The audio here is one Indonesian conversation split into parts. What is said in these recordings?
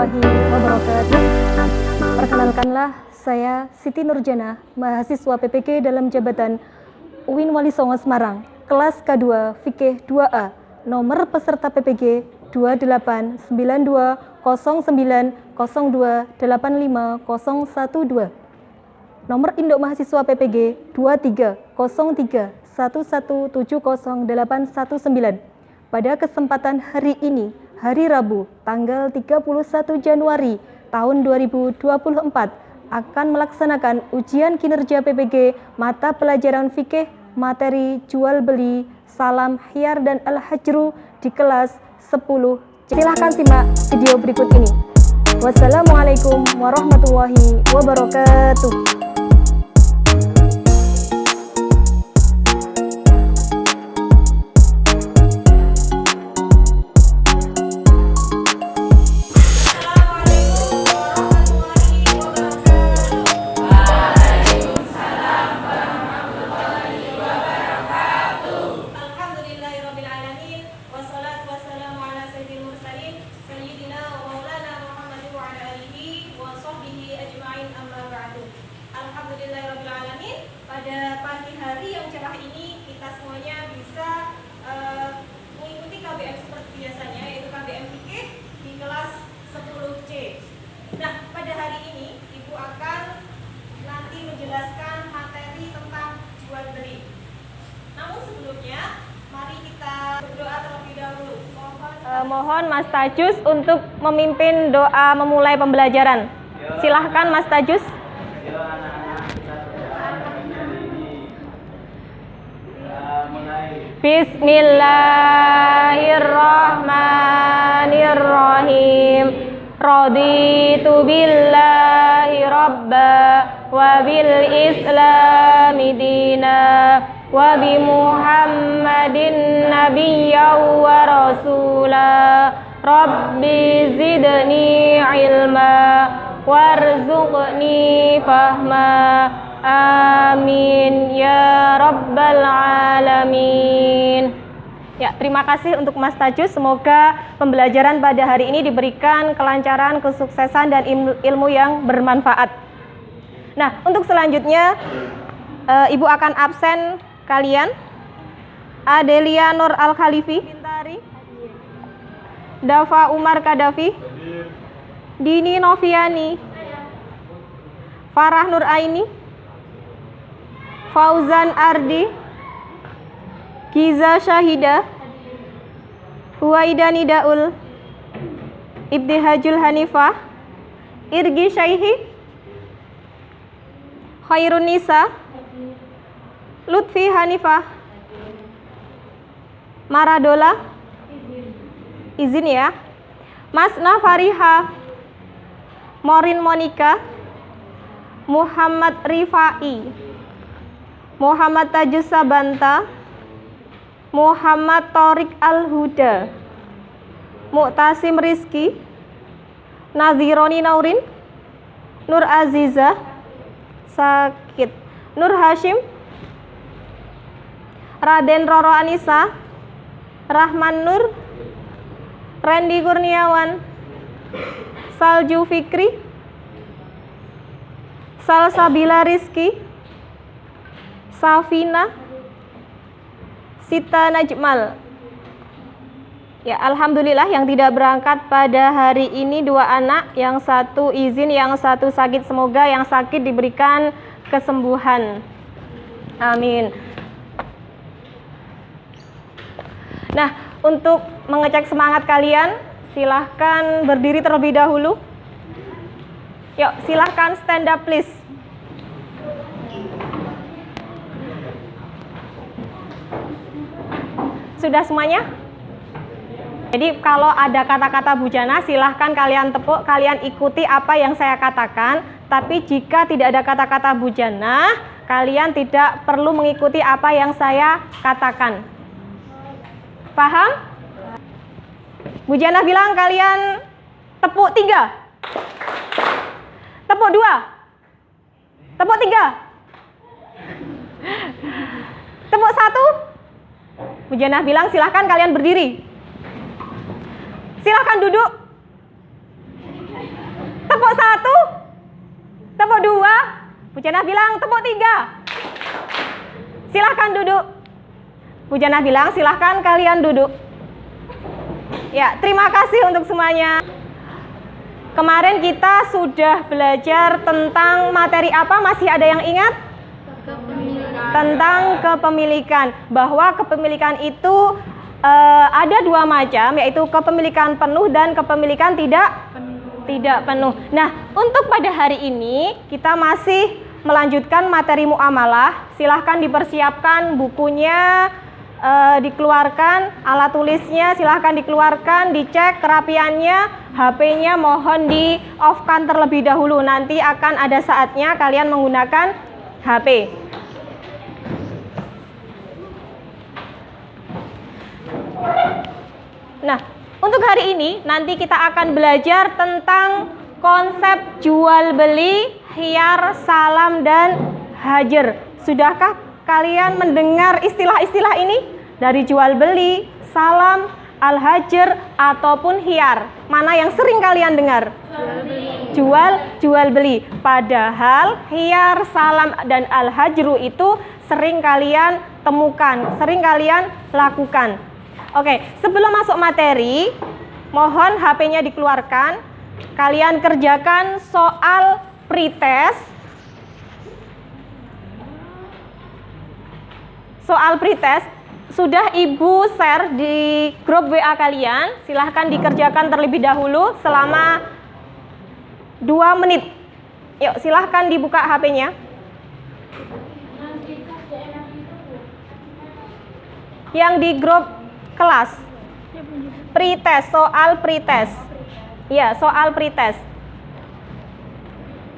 warahmatullahi wabarakatuh. Perkenalkanlah, saya Siti Nurjana, mahasiswa PPG dalam jabatan UIN Wali Songo Semarang, kelas K2 Fikih 2A, nomor peserta PPG 28920902850012, nomor induk mahasiswa PPG 230311708119. Pada kesempatan hari ini, hari Rabu, tanggal 31 Januari tahun 2024, akan melaksanakan ujian kinerja PPG mata pelajaran fikih materi jual beli, salam, khiyar, dan al-hajru di kelas 10. Silahkan simak video berikut ini. Wassalamualaikum warahmatullahi wabarakatuh. Pada pagi hari yang cerah ini, kita semuanya bisa mengikuti KBM seperti biasanya, yaitu KBM Fikih di kelas 10C. Nah, pada hari ini Ibu akan nanti menjelaskan materi tentang jual beli. Namun sebelumnya, mari kita berdoa terlebih dahulu. Mohon Mas Tajus untuk memimpin doa memulai pembelajaran. Silahkan Mas Tajus. Bismillahirrahmanirrahim. Raditu billahi rabba wa bil islami dina wa bi muhammadin nabiyyan wa rasula. Rabbi zidni ilma warzuqni fahma. Amin ya rabbal alamin. Ya, terima kasih untuk Mas Tajus. Semoga pembelajaran pada hari ini diberikan kelancaran, kesuksesan, dan ilmu yang bermanfaat. Nah, untuk selanjutnya Ibu akan absen kalian. Adelia Nur Al-Khalifi, Dafa Umar Kadafi, Dini Noviani, Farah Nur Aini, Fauzan Ardi, Giza Syahida, Huwaida Nidaul, Ibtihajul Hanifah, Irgi Syaihi, Khairun Nisa, Lutfi Hanifah, Maradola, izin ya, Masna Fariha, Morin Monika, Muhammad Rifai, Muhammad Tajus Sabanta, Muhammad Torik Al-Huda, Mu'tasim Rizki, Nadhironi Naurin, Nur Aziza, Sakit, Nur Hashim, Raden Roro Anissa, Rahman Nur, Randy Kurniawan, Salju Fikri, Salsabila Rizki, Safina, Sita Najmal. Ya, alhamdulillah yang tidak berangkat pada hari ini dua anak, yang satu izin, yang satu sakit. Semoga yang sakit diberikan kesembuhan. Amin. Nah, untuk mengecek semangat kalian, silahkan berdiri terlebih dahulu. Yuk, silahkan stand up please. Sudah semuanya? Jadi kalau ada kata-kata bujana, silahkan kalian tepuk, kalian ikuti apa yang saya katakan. Tapi jika tidak ada kata-kata bujana, kalian tidak perlu mengikuti apa yang saya katakan. Paham? Bujana bilang kalian tepuk 3, tepuk 2, tepuk 3, tepuk 1. Bujana bilang silahkan kalian berdiri. Silahkan duduk. Tepuk 1, tepuk 2, Bu Jannah bilang tepuk 3. Silahkan duduk. Bu Jannah bilang silahkan kalian duduk. Ya, terima kasih untuk semuanya. Kemarin kita sudah belajar tentang materi apa? Masih ada yang ingat? Tentang kepemilikan. Bahwa kepemilikan itu ada dua macam, yaitu kepemilikan penuh dan kepemilikan tidak penuh. Nah, untuk pada hari ini kita masih melanjutkan materi muamalah. Silahkan dipersiapkan bukunya, dikeluarkan, alat tulisnya silahkan dikeluarkan, dicek kerapiannya, HP-nya mohon di off-kan terlebih dahulu. Nanti akan ada saatnya kalian menggunakan HP. Nah, untuk hari ini nanti kita akan belajar tentang konsep jual beli, khiyar, salam, dan hajar. Sudahkah kalian mendengar istilah-istilah ini? Dari jual beli, salam, al-hajar, ataupun khiyar. Mana yang sering kalian dengar? Jual beli. Padahal khiyar, salam, dan al-hajru itu sering kalian temukan, sering kalian lakukan. Oke, sebelum masuk materi, mohon HP-nya dikeluarkan. Kalian kerjakan soal pretest. Soal pretest sudah Ibu share di grup WA kalian. Silahkan dikerjakan terlebih dahulu selama 2 menit. Yuk, silahkan dibuka HP-nya. Yang di grup kelas. Pretest, soal pretest. Ya, soal pretest.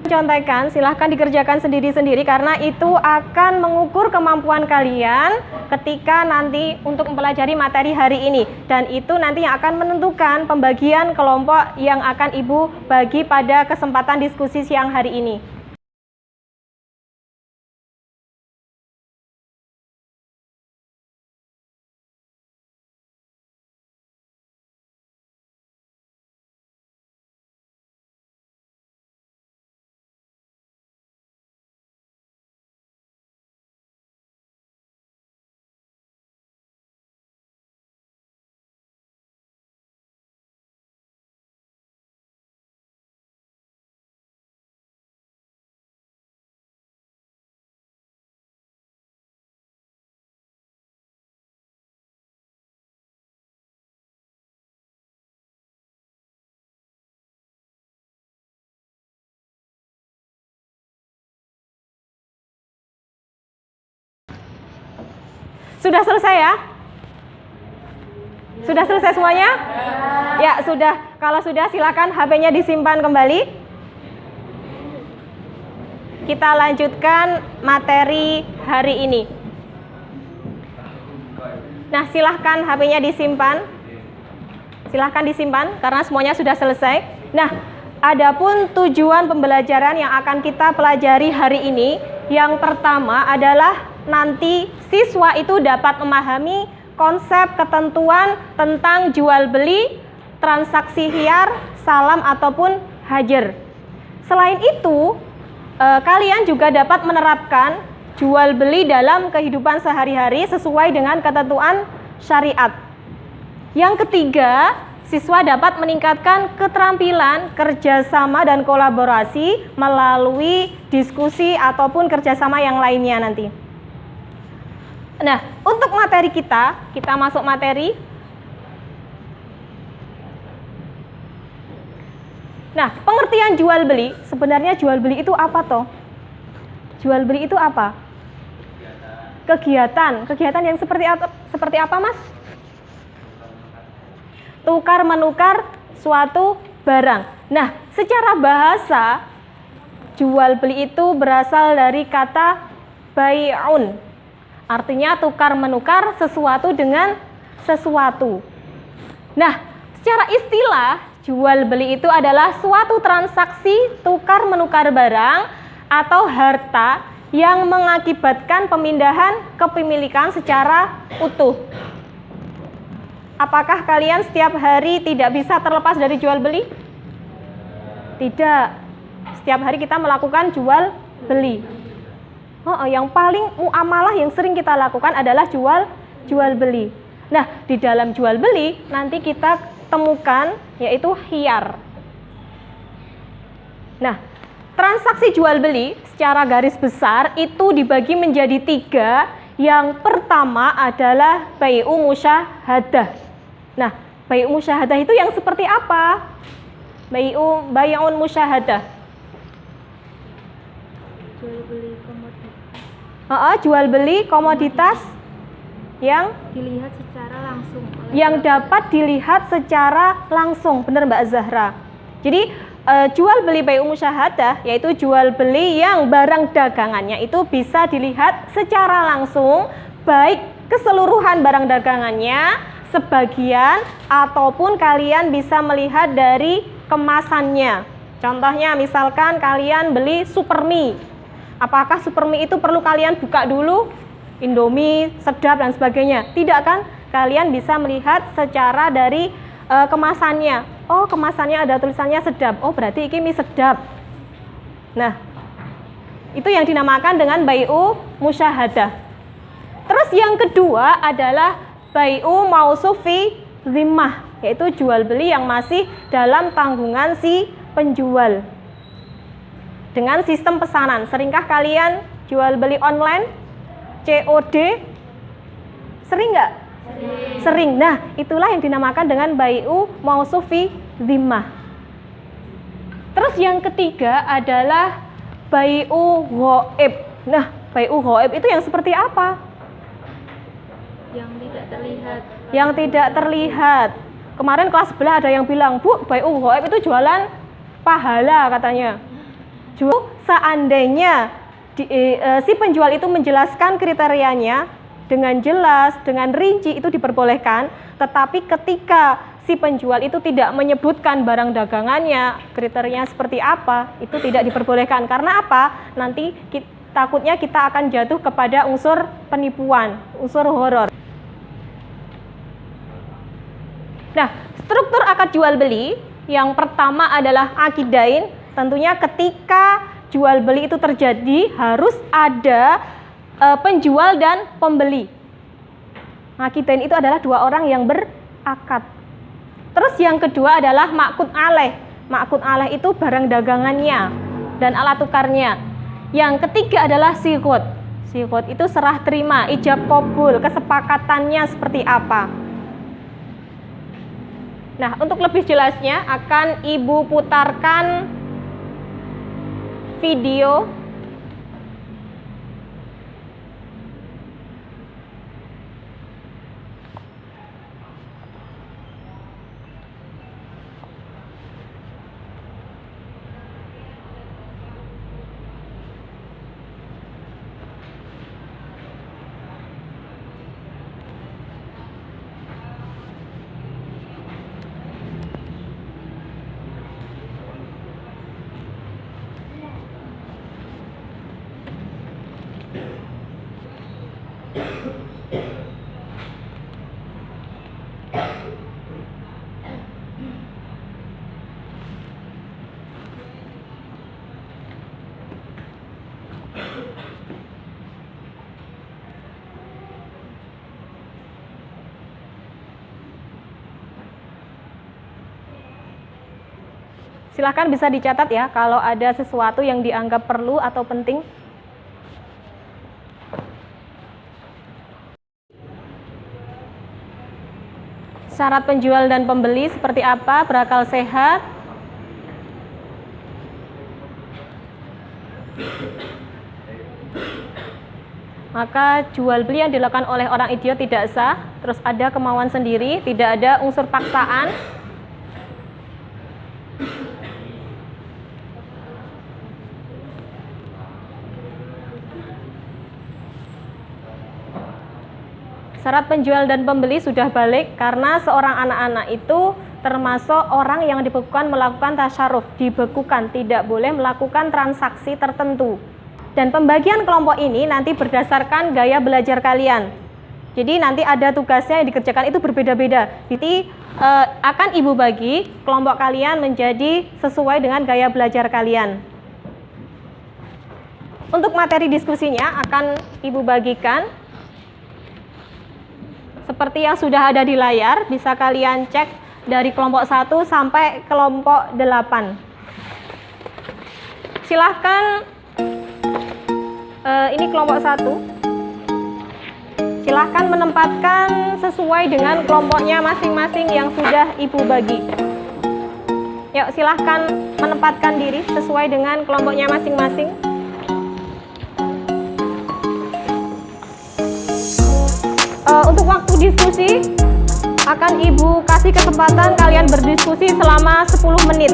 Contekan, silahkan dikerjakan sendiri-sendiri karena itu akan mengukur kemampuan kalian ketika nanti untuk mempelajari materi hari ini. Dan itu nanti yang akan menentukan pembagian kelompok yang akan Ibu bagi pada kesempatan diskusi siang hari ini. Sudah selesai ya? Sudah selesai semuanya? Ya, sudah. Kalau sudah, silakan HP-nya disimpan kembali. Kita lanjutkan materi hari ini. Nah, silahkan HP-nya disimpan. Silahkan disimpan karena semuanya sudah selesai. Nah, adapun tujuan pembelajaran yang akan kita pelajari hari ini, yang pertama adalah nanti siswa itu dapat memahami konsep ketentuan tentang jual beli, transaksi khiyar, salam ataupun hajar. Selain itu, kalian juga dapat menerapkan jual beli dalam kehidupan sehari-hari sesuai dengan ketentuan syariat. Yang ketiga, siswa dapat meningkatkan keterampilan kerjasama dan kolaborasi melalui diskusi ataupun kerjasama yang lainnya nanti. Nah, untuk materi kita masuk materi. Nah, pengertian jual beli, sebenarnya jual beli itu apa toh? Jual beli itu apa? Kegiatan yang seperti apa, Mas? Tukar menukar suatu barang. Nah, secara bahasa jual beli itu berasal dari kata bai'un. Artinya tukar menukar sesuatu dengan sesuatu. Nah, secara istilah jual beli itu adalah suatu transaksi tukar menukar barang atau harta yang mengakibatkan pemindahan kepemilikan secara utuh. Apakah kalian setiap hari tidak bisa terlepas dari jual beli? Tidak. setiap hari kita melakukan jual beli. Yang paling muamalah yang sering kita lakukan adalah jual beli. Nah, di dalam jual beli nanti kita temukan yaitu khiyar. Nah, transaksi jual beli secara garis besar itu dibagi menjadi 3. Yang pertama adalah bai'u musyahadah. Nah, bai'u musyahadah itu yang seperti apa? Bai'un musyahadah. Jual beli komoditas. Jual beli komoditas yang Dilihat secara langsung. Yang dapat dilihat secara langsung, benar Mbak Zahra. Jadi jual beli bai'u musyahadah yaitu jual beli yang barang dagangannya itu bisa dilihat secara langsung, baik keseluruhan barang dagangannya, sebagian, ataupun kalian bisa melihat dari kemasannya. Contohnya misalkan kalian beli supermie. Apakah supermie itu perlu kalian buka dulu? Indomie, sedap dan sebagainya. Tidak kan? Kalian bisa melihat secara dari kemasannya. Oh, kemasannya ada tulisannya sedap. Oh, berarti ini mie sedap. Nah, itu yang dinamakan dengan bai'u musyahadah. Terus yang kedua adalah bai'u mausufi zimmah, yaitu jual beli yang masih dalam tanggungan si penjual. Dengan sistem pesanan. Seringkah kalian jual beli online? COD? Sering nggak? Sering. Nah, itulah yang dinamakan dengan bai'u mausufi zimmah. Terus yang ketiga adalah bai'u ghaib. Nah, bai'u ghaib itu yang seperti apa? Yang tidak terlihat. Yang tidak terlihat. Kemarin kelas sebelah ada yang bilang, "Bu, bai'u ghaib itu jualan pahala," katanya. Seandainya si penjual itu menjelaskan kriterianya dengan jelas, dengan rinci, itu diperbolehkan. Tetapi ketika si penjual itu tidak menyebutkan barang dagangannya, kriterianya seperti apa, itu tidak diperbolehkan. Karena apa? Nanti takutnya kita akan jatuh kepada unsur penipuan, unsur horor. Nah, struktur akad jual beli yang pertama adalah akidain. Tentunya ketika jual beli itu terjadi harus ada penjual dan pembeli. Akidain itu adalah dua orang yang berakad. Terus yang kedua adalah ma'qud alaih. Ma'qud alaih itu barang dagangannya dan alat tukarnya. Yang ketiga adalah sighot. Sighot itu serah terima, ijab qabul, kesepakatannya seperti apa. Nah, untuk lebih jelasnya akan Ibu putarkan video silahkan bisa dicatat ya kalau ada sesuatu yang dianggap perlu atau penting. Syarat penjual dan pembeli seperti apa? Berakal sehat. Maka jual beli yang dilakukan oleh orang idiot tidak sah. Terus ada kemauan sendiri, tidak ada unsur paksaan. Syarat penjual dan pembeli sudah balik karena seorang anak-anak itu termasuk orang yang dibekukan melakukan tasyaruf, dibekukan, tidak boleh melakukan transaksi tertentu. Dan pembagian kelompok ini nanti berdasarkan gaya belajar kalian. Jadi nanti ada tugasnya yang dikerjakan itu berbeda-beda. Jadi akan Ibu bagi kelompok kalian menjadi sesuai dengan gaya belajar kalian. Untuk materi diskusinya akan Ibu bagikan seperti yang sudah ada di layar, bisa kalian cek dari kelompok 1 sampai kelompok 8. Silahkan, ini kelompok 1. Silahkan menempatkan sesuai dengan kelompoknya masing-masing yang sudah Ibu bagi. Yuk, silahkan menempatkan diri sesuai dengan kelompoknya masing-masing. Untuk waktu diskusi akan Ibu kasih kesempatan kalian berdiskusi selama 10 menit.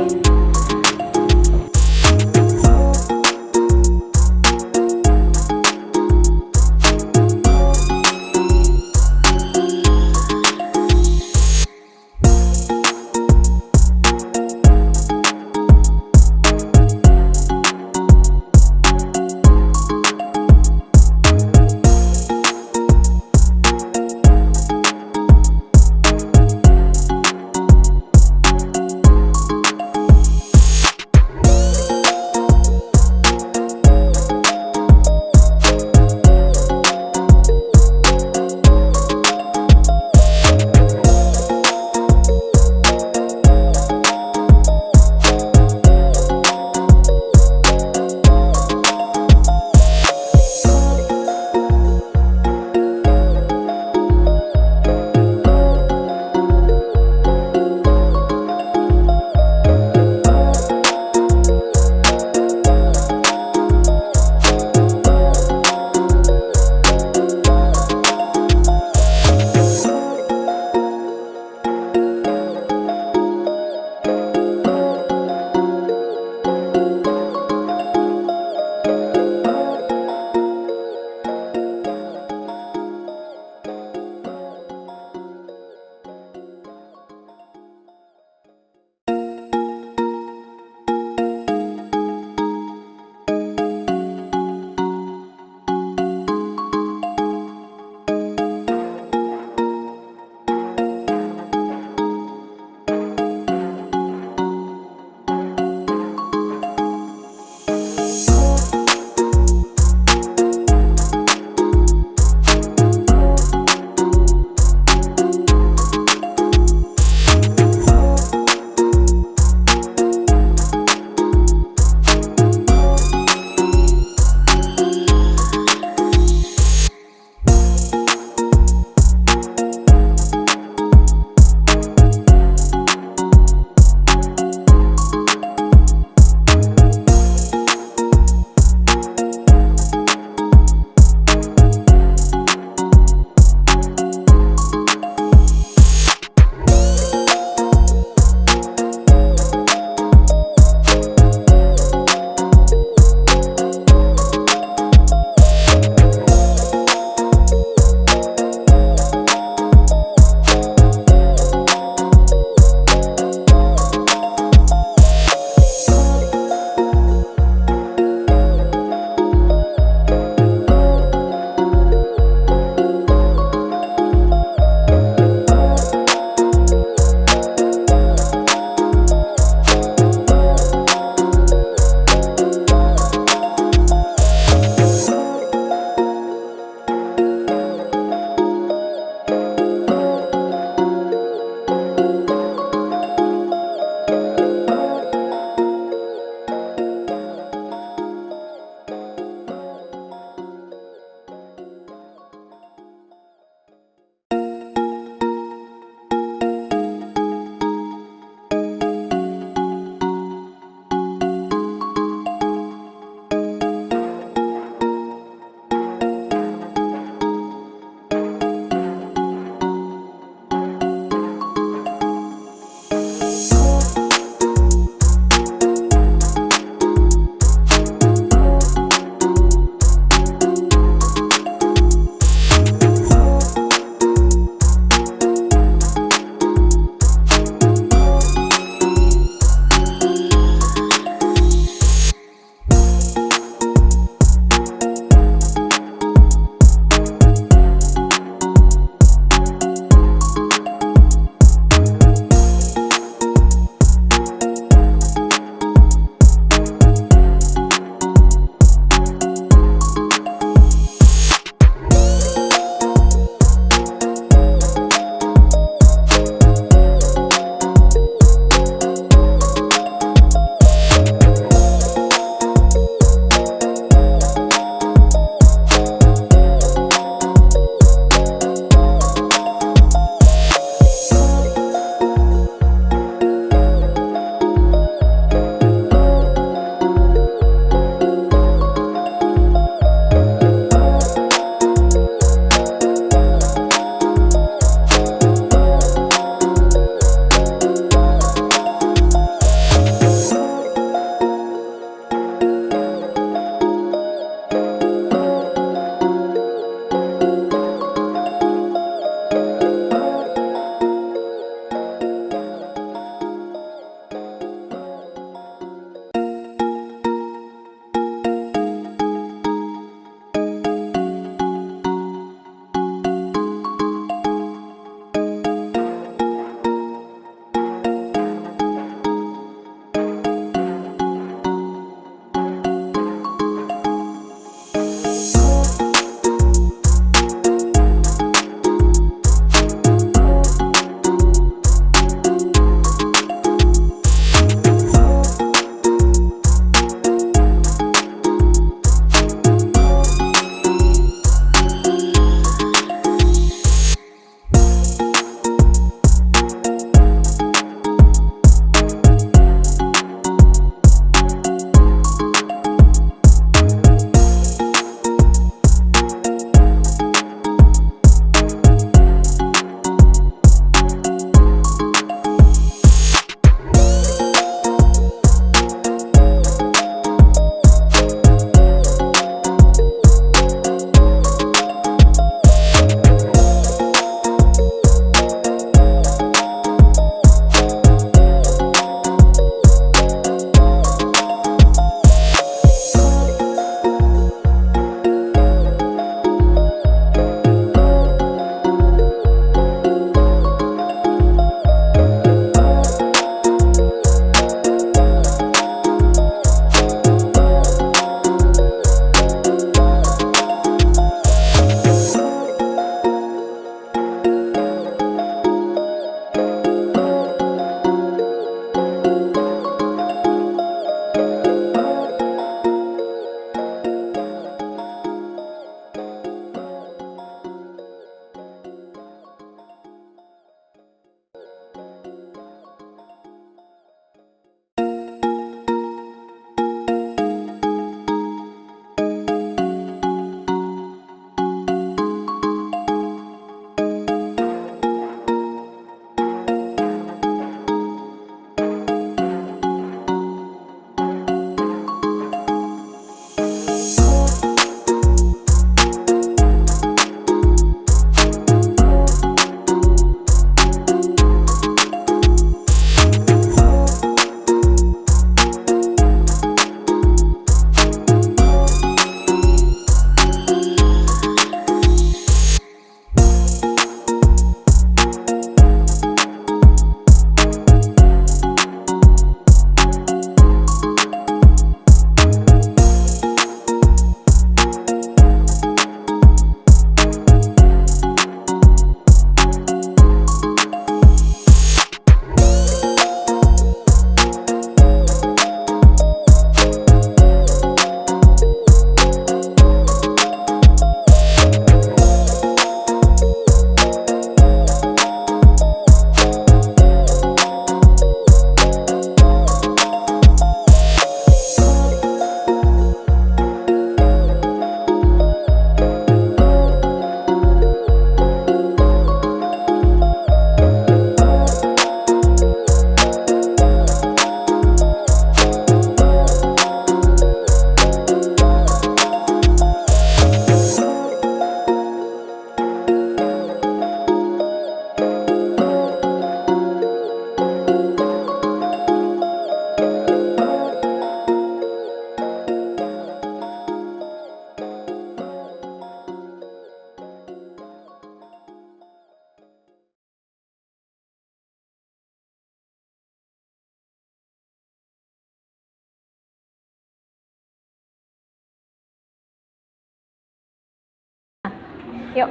Yuk.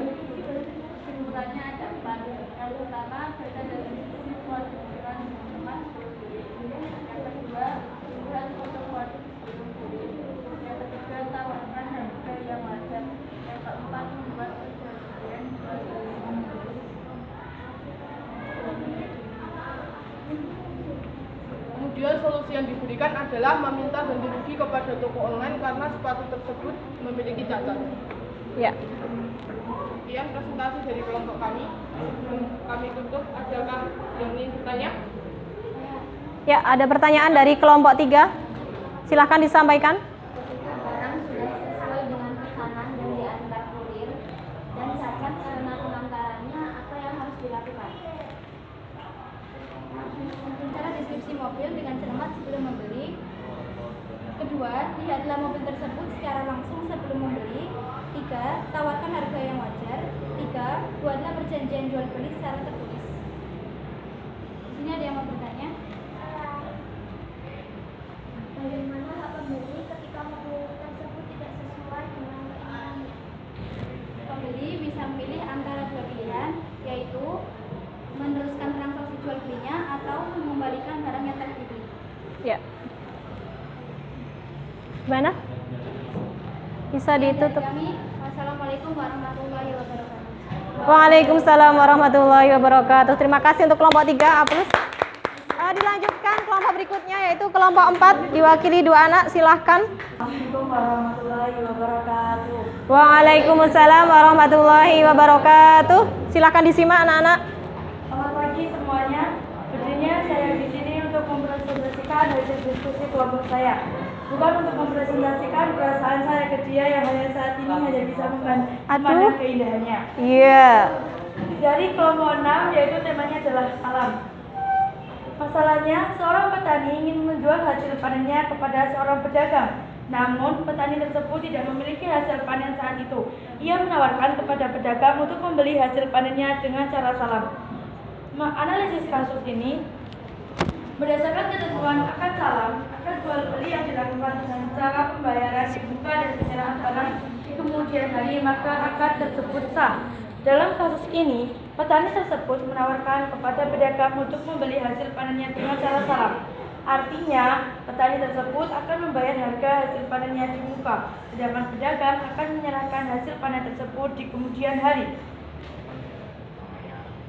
Kesimpulannya ada 4. Yang pertama, berita dari sisi suatu ukuran teman. Yang kedua, ukuran foto kualitas sebelum beli. Yang ketiga, tawarkan harga yang wajar. Yang keempat, membuat perjanjian jual beli. Kemudian solusi yang diberikan adalah meminta ganti rugi kepada toko online karena sepatu tersebut memiliki cacat. Ya. Sekian presentasi dari kelompok kami. Sebelum kami tutup, adakah yang ingin bertanya? Ya, ada pertanyaan dari kelompok 3. Silahkan disampaikan. Ketika barang sudah sesuai dengan pesanan yang diantar kurir dan cacat karena pengantarannya, apa yang harus dilakukan? Cara deskripsi mobil dengan cermat sebelum membeli. Kedua, lihatlah mobil tersebut secara langsung sebelum membeli. 3. Tawarkan harga yang wajar. 3. Buatlah perjanjian jual beli secara tertulis. Di sini ada yang mau bertanya? Bagaimana hak pembeli ketika mobil tersebut tidak sesuai dengan keinginannya? Pembeli bisa memilih antara dua pilihan, yaitu meneruskan transaksi jual belinya atau mengembalikan barang yang terpilih. Ya. Gimana? Bisa ditutup. Kami, wassalamualaikum warahmatullahi wabarakatuh. Waalaikumsalam warahmatullahi wabarakatuh. Terima kasih untuk kelompok 3. A+. Dilanjutkan kelompok berikutnya yaitu kelompok 4 diwakili 2 anak. Silahkan. Assalamualaikum warahmatullahi wabarakatuh. Waalaikumsalam warahmatullahi wabarakatuh. Silahkan disimak anak-anak. Selamat pagi semuanya. Berdirinya saya di sini untuk mempresentasikan hasil diskusi kelompok saya. Bukan untuk mempresentasikan perasaan saya ke dia yang hanya saat ini hanya bisa memandang keindahannya. Iya. Dari kelompok 6 yaitu temanya adalah salam. Masalahnya, seorang petani ingin menjual hasil panennya kepada seorang pedagang. Namun, petani tersebut tidak memiliki hasil panen saat itu. Ia menawarkan kepada pedagang untuk membeli hasil panennya dengan cara salam. Analisis kasus ini, berdasarkan ketentuan akad salam, akad jual beli yang dilakukan dengan cara pembayaran di muka dan penyerahan barang di kemudian hari, maka akad tersebut sah. Dalam kasus ini, petani tersebut menawarkan kepada pedagang untuk membeli hasil panennya dengan cara salam. Artinya, petani tersebut akan membayar harga hasil panennya di muka, sedangkan pedagang akan menyerahkan hasil panen tersebut di kemudian hari.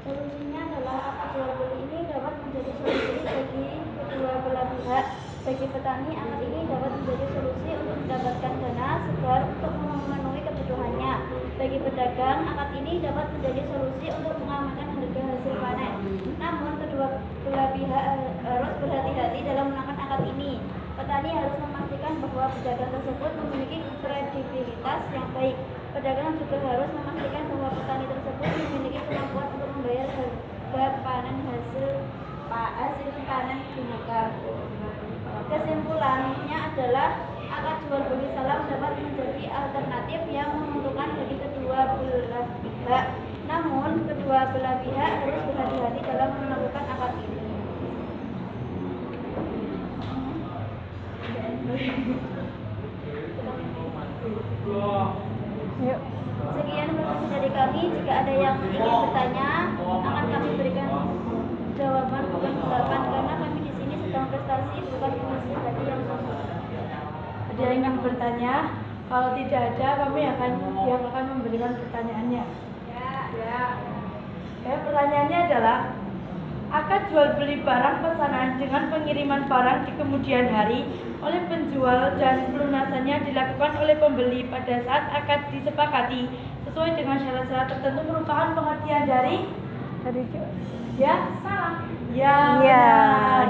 Solusinya adalah akad jual beli ini dapat menjadi solusi bagi kedua belah pihak. Bagi petani, akad ini dapat menjadi solusi untuk mendapatkan dana segar untuk memenuhi kebutuhannya. Bagi pedagang, akad ini dapat menjadi solusi untuk mengamankan harga hasil panen. Namun, kedua belah pihak harus berhati-hati dalam melakukan akad ini. Petani harus memastikan bahwa pedagang tersebut memiliki kredibilitas yang baik. Pedagang juga harus memastikan bahwa petani tersebut memiliki kemampuan untuk membayar harga panen hasil panen di muka. Kesimpulannya adalah akad jual beli salam dapat menjadi alternatif yang menguntungkan bagi kedua belah pihak. Namun, kedua belah pihak harus berhati-hati dalam melakukan akad ini. Yuk. Sekian presentasi dari kami. Jika ada yang ingin bertanya, akan kami berikan jawaban bukan tanggapan karena kami di sini sedang prestasi bukan fungsi tadi yang sama. Ada yang ingin bertanya? Kalau tidak ada, kami akan memberikan pertanyaannya. Pertanyaannya adalah, akad jual beli barang pesanan dengan pengiriman barang di kemudian hari oleh penjual dan pelunasannya dilakukan oleh pembeli pada saat akad disepakati sesuai dengan syarat-syarat tertentu merupakan pengertian dari salam. Iya,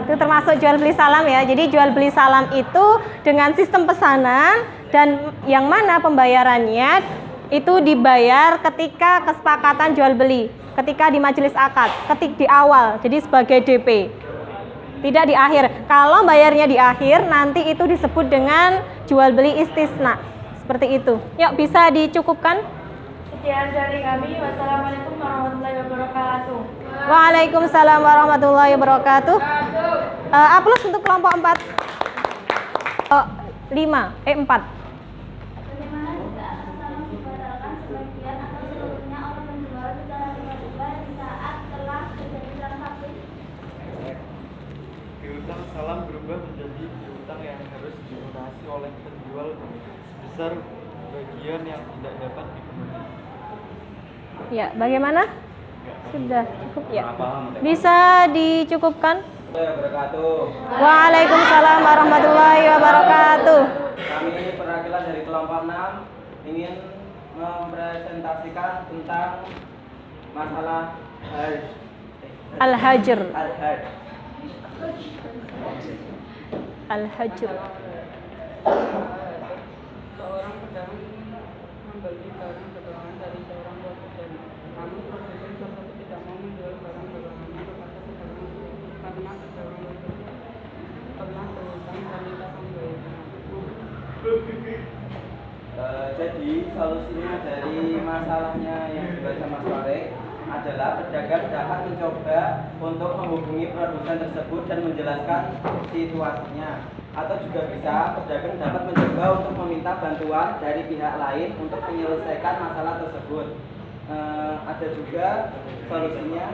itu termasuk jual beli salam ya. Jadi jual beli salam itu dengan sistem pesanan dan yang mana pembayarannya itu dibayar ketika kesepakatan jual beli, ketika di majelis akad, di awal, jadi sebagai DP. Tidak di akhir. Kalau bayarnya di akhir, nanti itu disebut dengan jual beli istisna. Seperti itu. Yuk, bisa dicukupkan? Sekian dari kami. Wassalamualaikum warahmatullahi wabarakatuh. Waalaikumsalam warahmatullahi wabarakatuh. A+ untuk kelompok 4. 4. Bagaimana jika akad salam dibatalkan sebagian atau seluruhnya oleh penjual sebesar bagian yang tidak dapat dipenuhi. Ya, bagaimana? Sudah cukup ya. Bisa dicukupkan? Waalaikumsalam warahmatullahi wabarakatuh. Kami perwakilan dari kelompok 6 ingin mempresentasikan tentang masalah Al-Hajr. Al-Hajr. Al-Hajr. Seorang pedagang membeli barang dagangan dari seorang produsen, namun produsen tersebut tidak mau menjual barang dagangannya kepada pedagang karena pedagang tersebut telah berhutang dan tidak membayarnya. Jadi solusinya dari masalahnya yang dibaca Mas Warek adalah pedagang dapat mencoba untuk menghubungi produsen tersebut dan menjelaskan situasinya, atau juga bisa pedagang dapat mencoba untuk meminta bantuan dari pihak lain untuk menyelesaikan masalah tersebut. Ada juga solusinya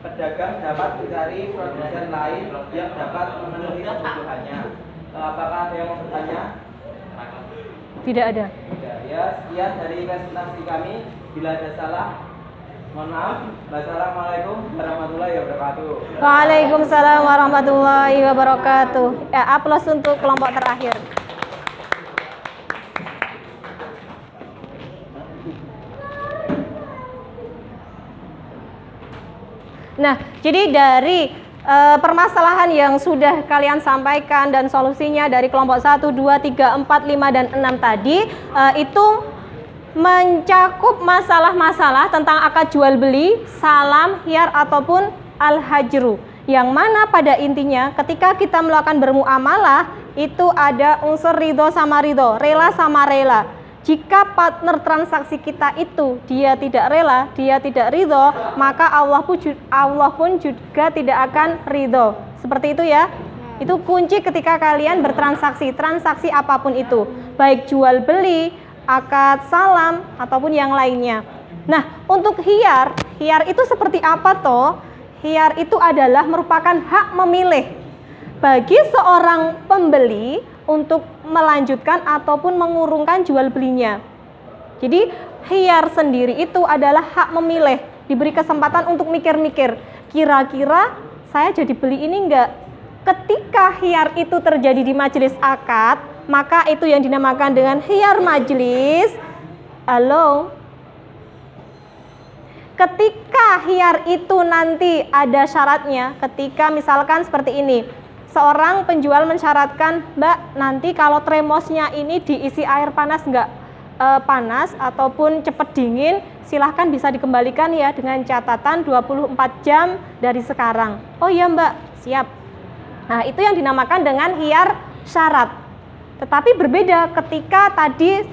pedagang dapat mencari produsen lain yang dapat memenuhi kebutuhannya. Apakah ada yang mau bertanya? Tidak ada. Ya, sekian dari presentasi kami. Bila ada salah, mohon maaf. Wassalamualaikum warahmatullahi wabarakatuh. Waalaikumsalam warahmatullahi wabarakatuh. Ya, aplaus untuk kelompok terakhir. Nah, jadi dari permasalahan yang sudah kalian sampaikan dan solusinya dari kelompok 1, 2, 3, 4, 5, dan 6 tadi itu mencakup masalah-masalah tentang akad jual beli, salam, hiyar, ataupun al-hajru, yang mana pada intinya ketika kita melakukan bermuamalah itu ada unsur ridho sama ridho, rela sama rela. Jika partner transaksi kita itu dia tidak rela, dia tidak ridho, maka Allah pun juga tidak akan ridho. Seperti itu ya. Itu kunci ketika kalian bertransaksi, transaksi apapun itu, baik jual beli, akad salam, ataupun yang lainnya. Nah, untuk hiyar itu seperti apa toh? Hiyar itu adalah merupakan hak memilih bagi seorang pembeli untuk melanjutkan ataupun mengurungkan jual belinya. Jadi hiyar sendiri itu adalah hak memilih, diberi kesempatan untuk mikir-mikir, kira-kira saya jadi beli ini enggak? Ketika hiyar itu terjadi di majelis akad, maka itu yang dinamakan dengan hiyar majelis. Halo. Ketika hiyar itu nanti ada syaratnya, ketika misalkan seperti ini, seorang penjual mensyaratkan, Mbak, nanti kalau termosnya ini diisi air panas nggak panas ataupun cepat dingin, silahkan bisa dikembalikan ya dengan catatan 24 jam dari sekarang. Oh iya Mbak, siap. Nah, itu yang dinamakan dengan hiyar syarat. Tetapi berbeda ketika tadi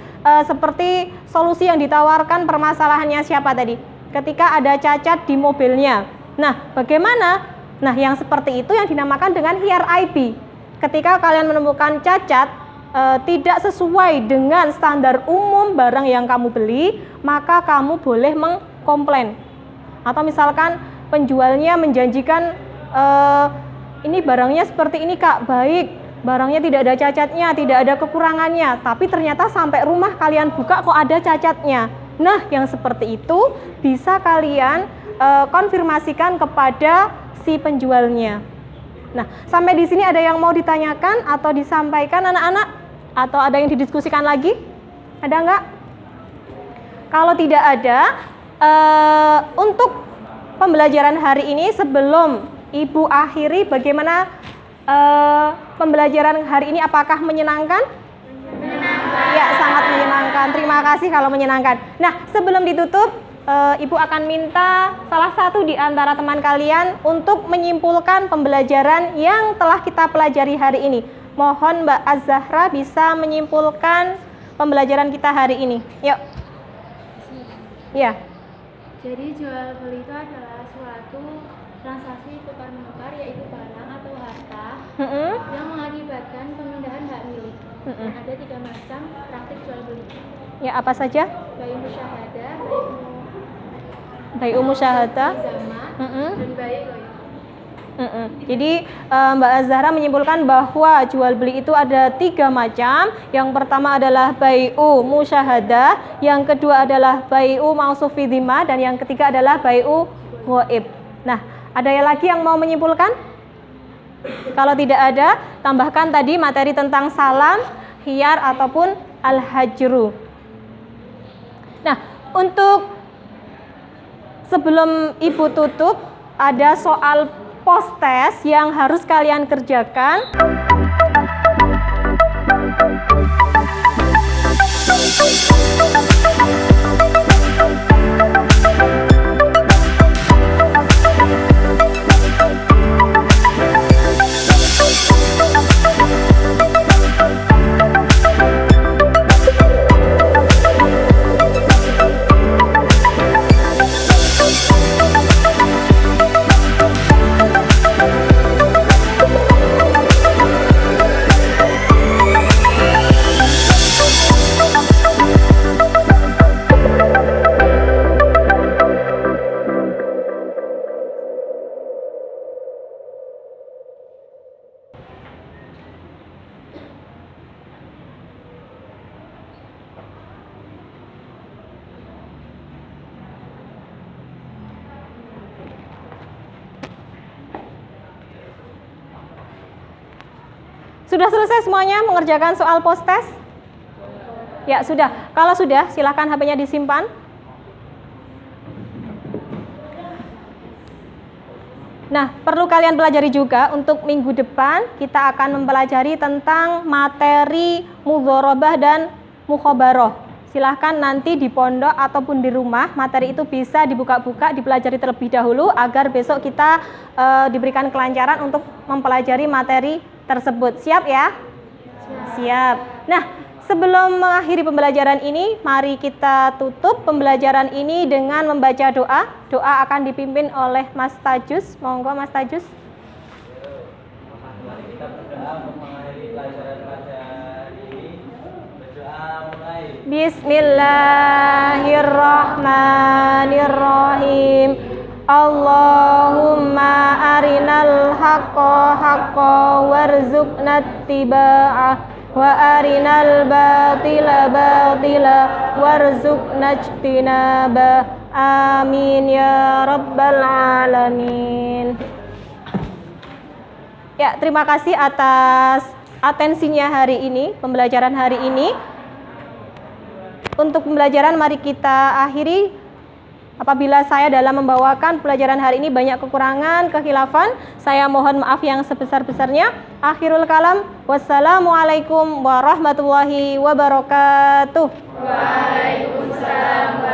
seperti solusi yang ditawarkan permasalahannya siapa tadi? Ketika ada cacat di mobilnya. Nah, bagaimana? Nah, yang seperti itu yang dinamakan dengan hiyar IP. Ketika kalian menemukan cacat tidak sesuai dengan standar umum barang yang kamu beli, maka kamu boleh mengkomplain. Atau misalkan penjualnya menjanjikan ini barangnya seperti ini Kak, baik, barangnya tidak ada cacatnya, tidak ada kekurangannya, tapi ternyata sampai rumah kalian buka kok ada cacatnya. Nah, yang seperti itu bisa kalian konfirmasikan kepada si penjualnya. Nah, sampai di sini ada yang mau ditanyakan atau disampaikan anak-anak? Atau ada yang didiskusikan lagi? Ada enggak? Kalau tidak ada, untuk pembelajaran hari ini sebelum Ibu akhiri, bagaimana pembelajaran hari ini? Apakah menyenangkan? Ya, sangat menyenangkan. Terima kasih kalau menyenangkan. Nah, sebelum ditutup, Ibu akan minta salah satu di antara teman kalian untuk menyimpulkan pembelajaran yang telah kita pelajari hari ini. Mohon Mbak Az-Zahra bisa menyimpulkan pembelajaran kita hari ini. Yuk. Ya. Jadi jual beli itu adalah suatu transaksi tukar menukar, yaitu barang atau harta yang mengakibatkan pemindahan hak milik. Dan ada 3 macam praktik jual beli. Ya, apa saja? Bai' musyahadah, Bai' musyahadah, dan bai' ghaib. Jadi Mbak Azhara menyimpulkan bahwa jual beli itu ada 3 macam. Yang pertama adalah bai'u musyahadah, yang kedua adalah bai'u mausuf fi dhimmah, dan yang ketiga adalah bai'u ghaib. Nah, ada yang lagi yang mau menyimpulkan? Kalau tidak ada, tambahkan tadi materi tentang salam, khiyar ataupun al-hajru. Nah, untuk sebelum Ibu tutup, ada soal post test yang harus kalian kerjakan. Sudah selesai semuanya mengerjakan soal post test? Ya, sudah. Kalau sudah, silakan HP-nya disimpan. Nah, perlu kalian pelajari juga untuk minggu depan kita akan mempelajari tentang materi mudhorobah dan mukhobaroh. Silahkan nanti di pondok ataupun di rumah materi itu bisa dibuka-buka, dipelajari terlebih dahulu agar besok kita diberikan kelancaran untuk mempelajari materi tersebut. Siap ya? Siap. Nah, sebelum mengakhiri pembelajaran ini, mari kita tutup pembelajaran ini dengan membaca doa. Doa akan dipimpin oleh Mas Tajus. Monggo Mas Tajus. Mari kita berdoa untuk mengakhiri pelajaran pada hari ini. Berdoa mulai. Bismillahirrahmanirrahim. Allahumma arinal haqqa haqqa warzuqna ittiba'ah wa arinal batila batila warzuqna ijtinabah. Amin ya rabbal alamin. Ya, terima kasih atas atensinya hari ini, pembelajaran hari ini. Untuk pembelajaran mari kita akhiri. Apabila saya dalam membawakan pelajaran hari ini banyak kekurangan, kekhilafan, saya mohon maaf yang sebesar-besarnya. Akhirul kalam, wassalamualaikum warahmatullahi wabarakatuh. Waalaikumsalam.